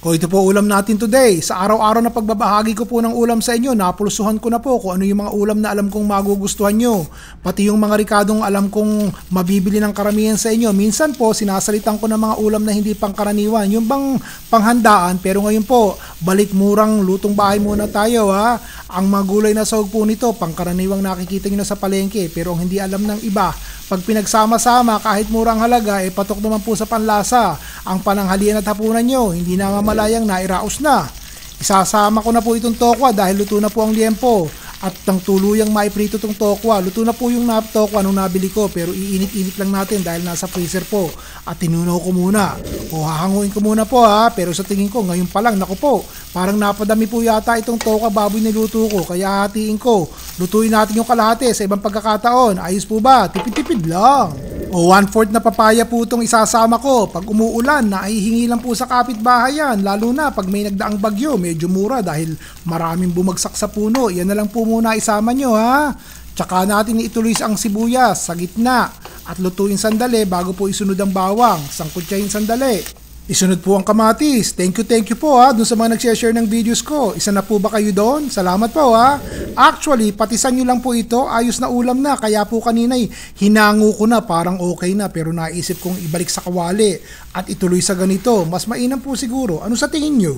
O ito po ulam natin today. Sa araw-araw na pagbabahagi ko po ng ulam sa inyo, napulsuhan ko na po kung ano yung mga ulam na alam kong magugustuhan nyo. Pati yung mga rikadong alam kong mabibili ng karamihan sa inyo. Minsan po, sinasalitan ko ng mga ulam na hindi pangkaraniwan. Yung bang panghandaan, pero ngayon po, balik murang lutong bahay muna tayo ha. Ang magulay na sahog po nito, pangkaraniwang nakikita nyo na sa palengke, pero ang hindi alam ng iba. Pag pinagsama-sama, kahit murang halaga, patok naman po sa panlasa. Ang pananghalian at hapunan nyo, hindi na mamalayang nairaos na. Isasama ko na po itong tokwa dahil luto na po ang liempo. At ng tuluyang maiprito itong tokwa. Luto na po yung tokwa nung nabili ko, pero iinit-init lang natin dahil nasa freezer po. At tinunaw ko muna. O hahanguin ko muna po ha, pero sa tingin ko ngayon pa lang, naku po, parang napadami po yata itong tokwa baboy niluto ko, kaya hatiin ko. Lutuin natin yung kalahati sa ibang pagkakataon. Ayos po ba? Tipid-tipid lang. O 1/4 na papaya po itong isasama ko. Pag umuulan, naihingi lang po sa kapitbahay yan. Lalo na pag may nagdaang bagyo, medyo mura dahil maraming bumagsak sa puno. Yan na lang po muna isama nyo ha. Tsaka natin ituloy ang sibuyas sa gitna. At lutuin sandali bago po isunod ang bawang. Sangkutsahin sandali. Isunod po ang kamatis. Thank you po ha dun sa mga nag-share ng videos ko. Isa na po ba kayo doon? Salamat po ha. Actually, patisan nyo lang po ito. Ayos na ulam na. Kaya po kanina'y hinango ko na. Parang okay na. Pero naisip kong ibalik sa kawali. At ituloy sa ganito. Mas mainam po siguro. Ano sa tingin nyo?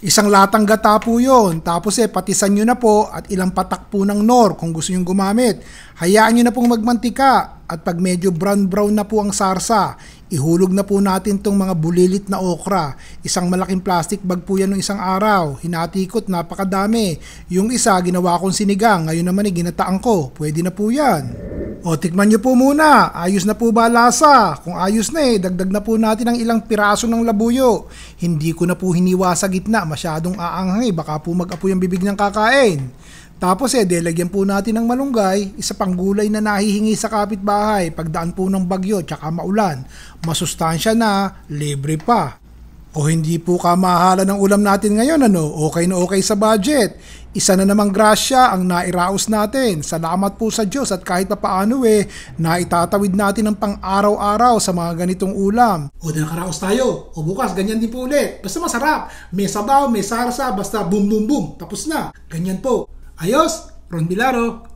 Isang latang gata po yun. Tapos patisan nyo na po at ilang patak po ng nor kung gusto nyo gumamit. Hayaan nyo na pong magmantika. At pag medyo brown na po ang sarsa, ihulog na po natin tong mga bulilit na okra. Isang malaking plastic bag po yan ng isang araw. Hinatikot, napakadami. Yung isa, ginawa kong sinigang. Ngayon naman ginataan ko. Pwede na po yan. O, tikman nyo po muna. Ayos na po ba lasa? Kung ayos na dagdag na po natin ang ilang piraso ng labuyo. Hindi ko na po hiniwa sa gitna. Masyadong aanghang baka po mag-apoy ang bibig ng kakain. Tapos delagyan po natin ng malunggay, isa pang gulay na nahihingi sa kapitbahay pagdaan po ng bagyo tsaka maulan. Masustansya na, libre pa. O hindi po kamahalan ng ulam natin ngayon okay na okay sa budget. Isa na namang grasya ang nairaos natin. Salamat po sa Diyos at kahit papaano naitatawid natin ang pang-araw-araw sa mga ganitong ulam. O nakaraos tayo. O bukas ganyan din po ulit. Basta masarap. May sabaw, may sarsa, basta boom boom boom. Tapos na. Ganyan po. Ayos, Ron Bilaro.